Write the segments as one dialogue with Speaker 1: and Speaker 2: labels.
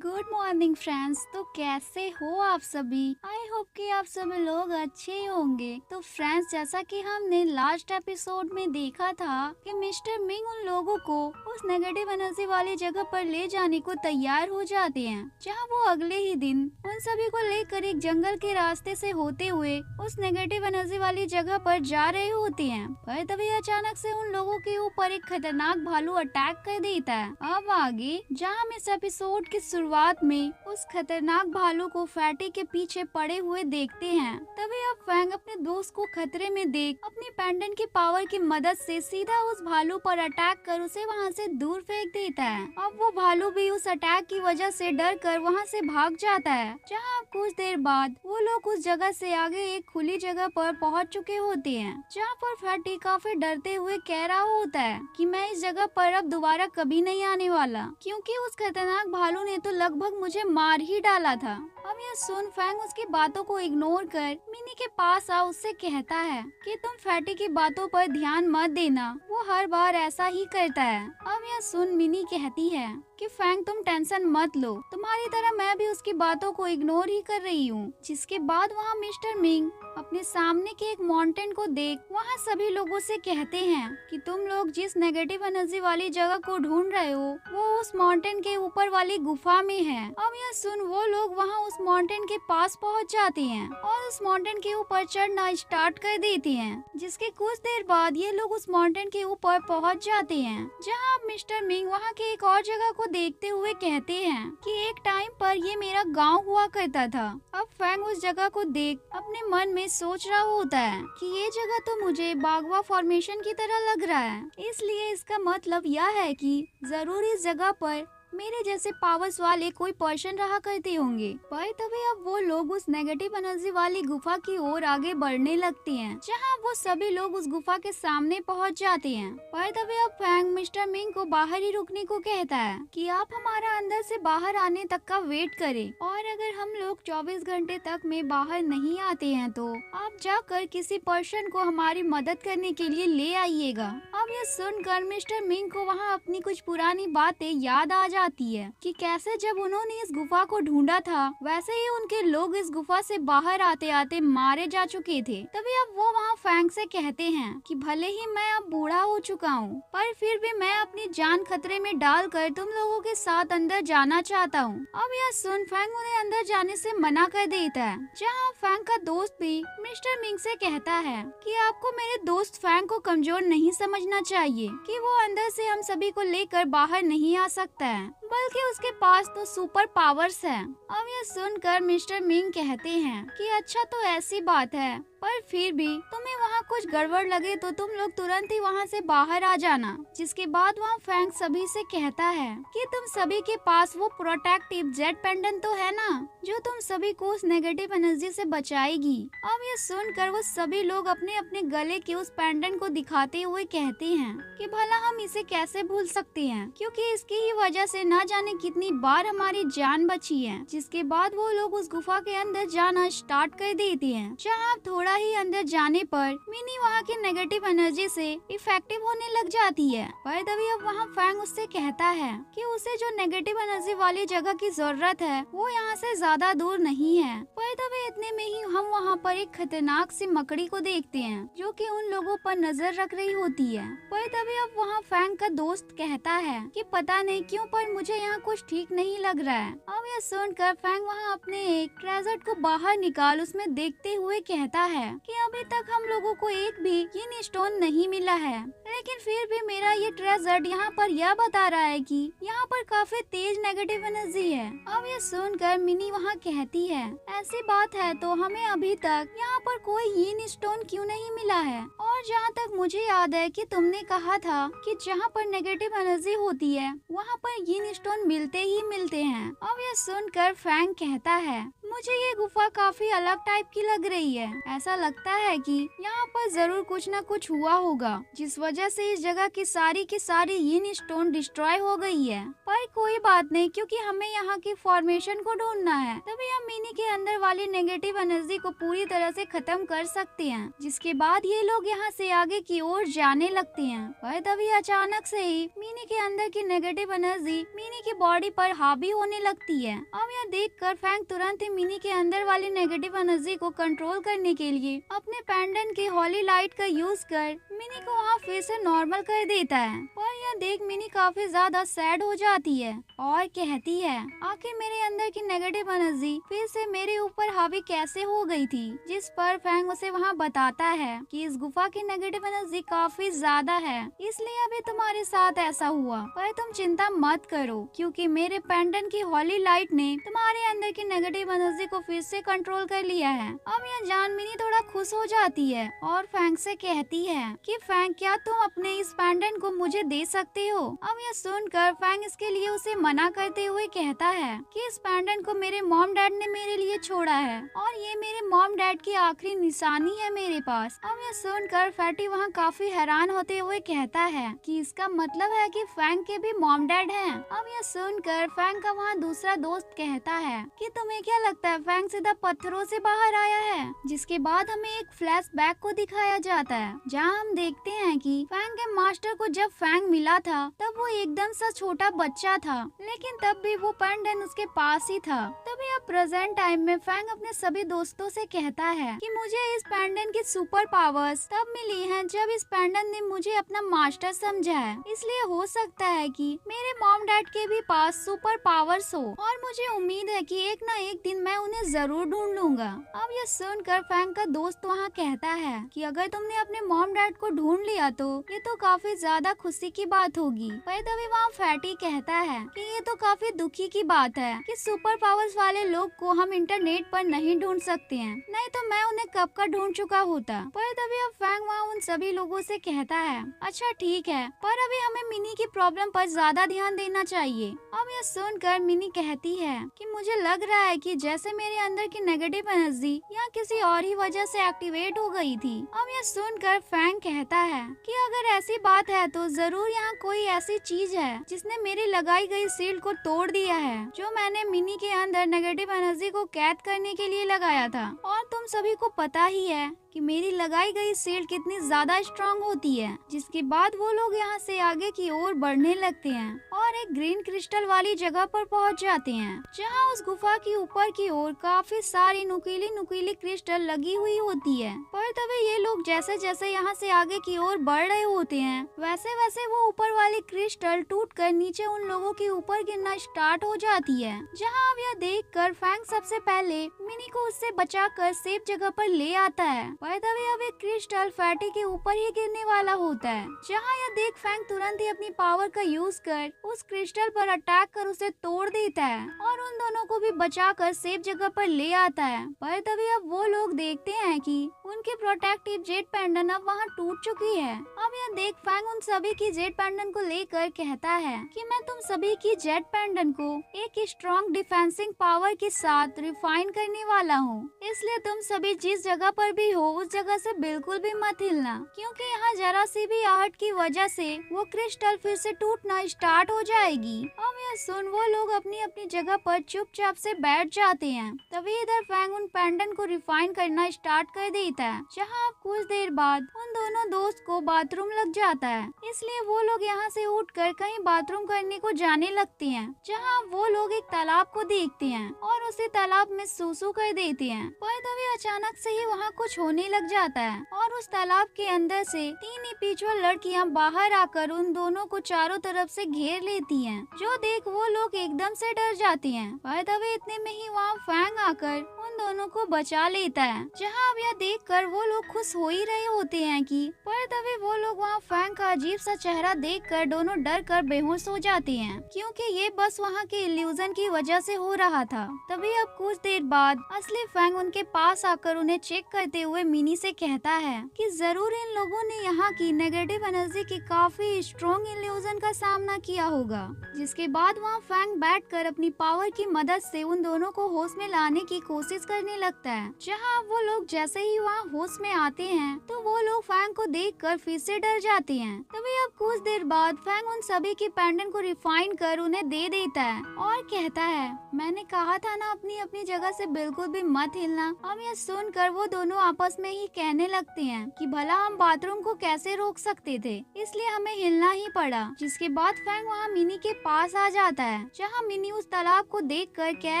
Speaker 1: Good morning friends. तो कैसे हो आप सभी? आई होप कि आप सभी लोग अच्छे ही होंगे। तो फ्रेंड्स, जैसा कि हमने लास्ट एपिसोड में देखा था कि मिस्टर मिंग उन लोगों को उस नेगेटिव एनर्जी वाली जगह पर ले जाने को तैयार हो जाते हैं, जहां वो अगले ही दिन उन सभी को लेकर एक जंगल के रास्ते से होते हुए उस नेगेटिव एनर्जी वाली जगह पर जा रहे होते हैं। पर तभी अचानक से उन लोगों के ऊपर एक खतरनाक भालू अटैक कर देता है। अब आगे जहां हम इस एपिसोड की शुरुआत में उस खतरनाक भालू को फैटी के पीछे पड़े हुए देखते हैं, तभी अब फैंग अपने दोस्त को खतरे में देख अपनी पेंडेंट की पावर की मदद से सीधा उस भालू पर अटैक कर उसे वहां से दूर फेंक देता है। अब वो भालू भी उस अटैक की वजह से डर कर वहाँ से भाग जाता है। जहाँ कुछ देर बाद वो लोग उस जगह से आगे एक खुली जगह पर पहुँच चुके होते हैं, जहाँ पर फैटी काफी डरते हुए कह रहा होता है कि मैं इस जगह पर अब दोबारा कभी नहीं आने वाला, क्योंकि उस खतरनाक भालू ने तो लगभग मुझे मार ही डाला था। अब यह सुन फैंग उसकी बातों को इग्नोर कर मिनी के पास आ उससे कहता है कि तुम फैटी की बातों पर ध्यान मत देना, वो हर बार ऐसा ही करता है। अब यह सुन मिनी कहती है कि फैंग तुम टेंशन मत लो, तुम्हारी तरह मैं भी उसकी बातों को इग्नोर ही कर रही हूँ। जिसके बाद वहाँ मिस्टर मिंग अपने सामने के एक माउंटेन को देख वहाँ सभी लोगों से कहते हैं कि तुम लोग जिस नेगेटिव एनर्जी वाली जगह को ढूंढ रहे हो वो उस माउंटेन के ऊपर वाली गुफा में है। अब यह सुन वो लोग वहाँ उस माउंटेन के पास पहुँच जाते हैं और उस माउंटेन के ऊपर चढ़ना स्टार्ट कर देते हैं। जिसके कुछ देर बाद ये लोग उस माउंटेन के ऊपर पहुँच जाते हैं, जहाँ अब मिस्टर मिंग वहाँ के एक और जगह को देखते हुए कहते हैं कि एक टाइम पर ये मेरा गांव हुआ करता था। अब फैंग उस जगह को देख अपने मन में सोच रहा होता है कि ये जगह तो मुझे बागवा फॉर्मेशन की तरह लग रहा है, इसलिए इसका मतलब यह है कि जरूर इस जगह पर मेरे जैसे पावर्स वाले कोई पर्सन रहा करते होंगे। पर तभी अब वो लोग उस नेगेटिव एनर्जी वाली गुफा की ओर आगे बढ़ने लगते हैं, जहां वो सभी लोग उस गुफा के सामने पहुंच जाते हैं। पर तभी अब फैंग मिस्टर मिंग को बाहर ही रुकने को कहता है कि आप हमारा अंदर से बाहर आने तक का वेट करें, और अगर हम लोग 24 घंटे तक में बाहर नहीं आते हैं तो आप जाकर किसी पर्सन को हमारी मदद करने के लिए ले आइएगा। अब ये सुनकर मिस्टर मिंग को वहाँ अपनी कुछ पुरानी बातें याद आ जाती है कि कैसे जब उन्होंने इस गुफा को ढूंढा था वैसे ही उनके लोग इस गुफा से बाहर आते आते मारे जा चुके थे। तभी अब वो वहाँ फैंग से कहते हैं कि भले ही मैं अब बूढ़ा हो चुका हूँ, पर फिर भी मैं अपनी जान खतरे में डालकर तुम लोगों के साथ अंदर जाना चाहता हूँ। अब यह सुन फैंग उन्हें अंदर जाने से मना कर देता है, जहाँ फैंग का दोस्त भी मिस्टर मिंग से कहता है कि आपको मेरे दोस्त फैंग को कमजोर नहीं समझना चाहिए कि वो अंदर से हम सभी को लेकर बाहर नहीं आ सकता है, बल्कि उसके पास तो सुपर पावर्स है। अब यह सुनकर मिस्टर मिंग कहते हैं कि अच्छा तो ऐसी बात है, पर फिर भी तुम्हें वहाँ कुछ गड़बड़ लगे तो तुम लोग तुरंत ही वहाँ से बाहर आ जाना। जिसके बाद वहाँ फैंग सभी से कहता है कि तुम सभी के पास वो प्रोटेक्टिव जेट पेंडेंट तो है ना, जो तुम सभी को उस नेगेटिव एनर्जी से बचाएगी। अब ये सुनकर वो सभी लोग अपने अपने गले के उस पेंडेंट को दिखाते हुए कहते हैं कि भला हम इसे कैसे भूल सकते हैं, क्योंकि इसकी ही वजह से ना जाने कितनी बार हमारी जान बची है। जिसके बाद वो लोग उस गुफा के अंदर जाना स्टार्ट कर देते हैं, जहाँ थोड़ा ही अंदर जाने पर मिनी वहाँ की नेगेटिव एनर्जी से इफेक्टिव होने लग जाती है। पर तभी अब वहाँ फैंग उससे कहता है कि उसे जो नेगेटिव एनर्जी वाली जगह की जरूरत है वो यहाँ से ज्यादा दूर नहीं है। पर तभी इतने में ही हम वहाँ पर एक खतरनाक सी मकड़ी को देखते हैं, जो कि उन लोगों पर नजर रख रही होती है। पर तभी अब वहाँ फैंग का दोस्त कहता है कि पता नहीं क्यों पर मुझे यहाँ कुछ ठीक नहीं लग रहा है। अब यह सुनकर फैंग वहाँ अपने एक ट्रेजर को बाहर निकाल उसमें देखते हुए कहता है कि अभी तक हम लोगों को एक भी ये स्टोन नहीं मिला है, लेकिन फिर भी मेरा ये ट्रेजर यहाँ पर यह बता रहा है कि यहाँ पर काफी तेज नेगेटिव एनर्जी है। अब ये सुनकर मिनी वहाँ कहती है ऐसी बात है तो हमें अभी तक यहाँ पर कोई ये स्टोन क्यों नहीं मिला है, और जहाँ तक मुझे याद है कि तुमने कहा था कि जहाँ पर नेगेटिव एनर्जी होती है वहाँ पर ये स्टोन मिलते ही मिलते हैं। अब ये सुनकर फैंग कहता है मुझे ये गुफा काफी अलग टाइप की लग रही है। ऐसा लगता है कि यहाँ पर जरूर कुछ न कुछ हुआ होगा, जिस वजह से इस जगह की सारी यीन स्टोन डिस्ट्रॉय हो गई है। पर कोई बात नहीं, क्योंकि हमें यहाँ की फॉर्मेशन को ढूंढना है, तभी हम मिनी के अंदर वाली नेगेटिव एनर्जी को पूरी तरह से खत्म कर सकते हैं। जिसके बाद ये लोग यहाँ से आगे की ओर जाने लगते हैं। पर तभी अचानक से ही मिनी के अंदर की नेगेटिव एनर्जी मिनी की बॉडी पर हावी होने लगती है। अब यह देखकर फैंग तुरंत ही मिनी के अंदर वाली नेगेटिव एनर्जी को कंट्रोल करने के लिए अपने पेंडेंट के हॉली लाइट का यूज कर मिनी को वहाँ फिर से नॉर्मल कर देता है। पर यह देख मिनी काफी ज्यादा सैड हो जाती है और कहती है, आखिर मेरे अंदर की नेगेटिव एनर्जी फिर से मेरे ऊपर हावी कैसे हो गई थी। जिस पर फैंग उसे वहाँ बताता है कि इस गुफा की नेगेटिव एनर्जी काफी ज्यादा है, इसलिए अभी तुम्हारे साथ ऐसा हुआ। पर तुम चिंता मत करो, क्योंकि मेरे पेंडेंट की हॉली लाइट ने तुम्हारे अंदर की नेगेटिव एनर्जी को फिर से कंट्रोल कर लिया है। अब यह जान मिनी थोड़ा खुश हो जाती है और फैंग से कहती है कि फैंग, क्या तुम अपने इस पेंडेंट को मुझे दे सकते हो। अब यह सुनकर फैंग इसके लिए उसे मना करते हुए कहता है कि इस पेंडेंट को मेरे मॉम डैड ने मेरे लिए छोड़ा है और ये मेरे मॉम डैड की आखिरी निशानी है मेरे पास। अब यह सुनकर फैटी वहाँ काफी हैरान होते हुए कहता है कि इसका मतलब है कि फैंग के भी मॉम डैड हैं। अब यह सुनकर फैंग का वहाँ दूसरा दोस्त कहता है कि तुम्हें क्या लगता है फैंग सीधा पत्थरों से बाहर आया है। जिसके बाद हमें एक फ्लैशबैक को दिखाया जाता है, जहाँ हम देखते हैं कि फैंग के मास्टर को जब फैंग मिला था तब वो एकदम सा छोटा बच्चा था, लेकिन तब भी वो पेंडेंट उसके पास ही था। तभी अब प्रेजेंट टाइम में फैंग अपने सभी दोस्तों से कहता है कि मुझे इस पेंडेंट की सुपर पावर्स तब मिली हैं जब इस पेंडेंट ने मुझे अपना मास्टर समझा है। इसलिए हो सकता है कि मेरे मॉम डैड के भी पास सुपर पावर्स हो और मुझे उम्मीद है कि एक न एक दिन मैं उन्हें जरूर ढूंढ लूंगा। अब यह सुनकर फैंग का दोस्त वहाँ कहता है कि अगर तुमने अपने मॉम डैड को ढूंढ लिया तो ये तो काफी ज्यादा खुशी की बात होगी। पर तभी वहाँ फैटी कहता है कि ये तो काफी दुखी की बात है कि सुपर पावर्स वाले लोग को हम इंटरनेट पर नहीं ढूंढ सकते हैं, नहीं तो मैं उन्हें कब का ढूंढ चुका होता। पर तभी अब फैंग वहाँ उन सभी लोगों से कहता है, अच्छा ठीक है, पर अभी हमें मिनी की प्रॉब्लम पर ज्यादा ध्यान देना चाहिए। अब यह सुनकर मिनी कहती है कि मुझे लग रहा है कि जैसे मेरे अंदर की नेगेटिव एनर्जी या किसी और ही वजह से एक्टिवेट हो गई थी। अब यह सुनकर फैंग कहता है कि अगर ऐसी बात है तो जरूर यहाँ कोई ऐसी चीज है जिसने मेरी लगाई गई सील्ड को तोड़ दिया है, जो मैंने मिनी के अंदर नेगेटिव एनर्जी को कैद करने के लिए लगाया था। और तुम सभी को पता ही है कि मेरी लगाई गई सील्ड कितनी ज्यादा स्ट्रांग होती है। जिसके बाद वो लोग यहाँ से आगे की ओर बढ़ने लगते हैं और एक ग्रीन क्रिस्टल वाली जगह पर पहुँच जाते हैं, जहाँ उस गुफा की ऊपर की ओर काफी सारी नुकीली नुकीली क्रिस्टल लगी हुई होती है। पर तभी ये लोग जैसे जैसे यहाँ से आगे की ओर बढ़ रहे होते हैं, वैसे वैसे वो ऊपर वाली क्रिस्टल टूटकर नीचे उन लोगों के ऊपर गिरना स्टार्ट हो जाती है। जहाँ अब यह देखकर फैंग सबसे पहले मिनी को उससे बचाकर सेफ जगह पर ले आता है। पर तभी अब एक क्रिस्टल फैटी के ऊपर ही गिरने वाला होता है, जहाँ यह देख फैंग तुरंत ही अपनी पावर का यूज कर उस क्रिस्टल पर अटैक कर उसे तोड़ देता है और उन दोनों को भी बचाकर सेफ जगह पर ले आता है। पर तभी अब वो लोग देखते हैं कि उनकी प्रोटेक्टिव जेट पेंडेंट अब वहाँ टूट चुकी है। अब यह देख फैंग उन सभी की जेट पेंडेंट को लेकर कहता है कि मैं तुम सभी की जेट पेंडेंट को एक स्ट्रॉन्ग डिफेंसिंग पावर के साथ रिफाइन करने वाला हूँ, इसलिए तुम सभी जिस जगह पर भी हो उस जगह से बिल्कुल भी मत हिलना, क्योंकि यहाँ जरा सी भी आहट की वजह से वो क्रिस्टल फिर से टूटना स्टार्ट हो जाएगी। अब यह सुन वो लोग अपनी अपनी जगह पर चुपचाप से बैठ जाते हैं। तभी इधर फैंग उन पेंडेंट को रिफाइन करना स्टार्ट कर देता है, जहाँ अब कुछ देर बाद उन दोनों दोस्त को बाथरूम लग जाता है, इसलिए वो लोग यहाँ से उठकर कहीं बाथरूम करने को जाने लगते हैं, जहाँ वो लोग एक तालाब को देखते हैं और उसी तालाब में सूसू कर देते हैं। पर तभी अचानक से ही वहाँ कुछ होने लग जाता है और उस तालाब के अंदर से 3 इंडिविजुअल लड़कियां बाहर आकर उन दोनों को चारों तरफ से घेर लेती हैं, जो देख वो लोग एकदम से डर जाते हैं। पर तभी इतने में ही वहाँ फैंग आकर उन दोनों को बचा लेता है, जहाँ अब यह देखकर वो लोग खुश हो ही रहे होते हैं कि पर तभी वो लोग वहाँ फैंग का अजीब सा चेहरा देखकर दोनों डर कर बेहोश हो जाते हैं, क्योंकि ये बस वहाँ के इल्यूजन की वजह से हो रहा था। तभी अब कुछ देर बाद असली फैंग उनके पास आकर उन्हें चेक करते हुए मिनी से कहता है कि जरूर इन लोगों ने यहाँ की नेगेटिव एनर्जी की काफी स्ट्रॉन्ग इल्यूजन का सामना किया होगा। जिसके बाद वहाँ फैंग बैठकर अपनी पावर की मदद से उन दोनों को होश में लाने की कोशिश करने लगता है। जहाँ वो लोग जैसे ही वहाँ होश में आते हैं तो वो लोग फैंग को देखकर फिर से डर जाते हैं। तभी अब कुछ देर बाद फैंग उन सभी की पेंडेंट को रिफाइन कर उन्हें दे देता है और कहता है, मैंने कहा था ना अपनी अपनी जगह से बिल्कुल भी मत हिलना। अब यह सुनकर वो दोनों आपस में ही कहने लगते हैं कि भला हम बाथरूम को कैसे रोक सकते थे, इसलिए हमें हिलना ही पड़ा। जिसके बाद फैंग वहाँ मिनी के पास आ जाता है, जहाँ मिनी उस तालाब को देखकर कह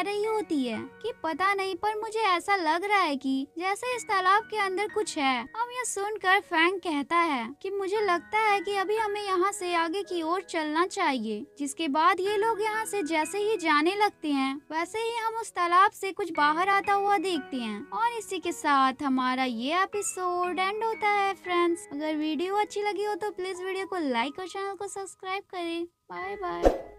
Speaker 1: रही होती है कि पता नहीं पर मुझे ऐसा लग रहा है कि जैसे इस तालाब के अंदर कुछ है। अब यह सुनकर फैंग कहता है कि मुझे लगता है कि अभी हमें यहाँ से आगे की ओर चलना चाहिए। जिसके बाद ये लोग यहाँ से जैसे ही जाने लगते हैं वैसे ही हम उस तालाब से कुछ बाहर आता हुआ देखते हैं। और इसी के साथ हमारा ये एपिसोड एंड होता है। फ्रेंड्स, अगर वीडियो अच्छी लगी हो तो प्लीज वीडियो को लाइक और चैनल को सब्सक्राइब करें। Bye bye.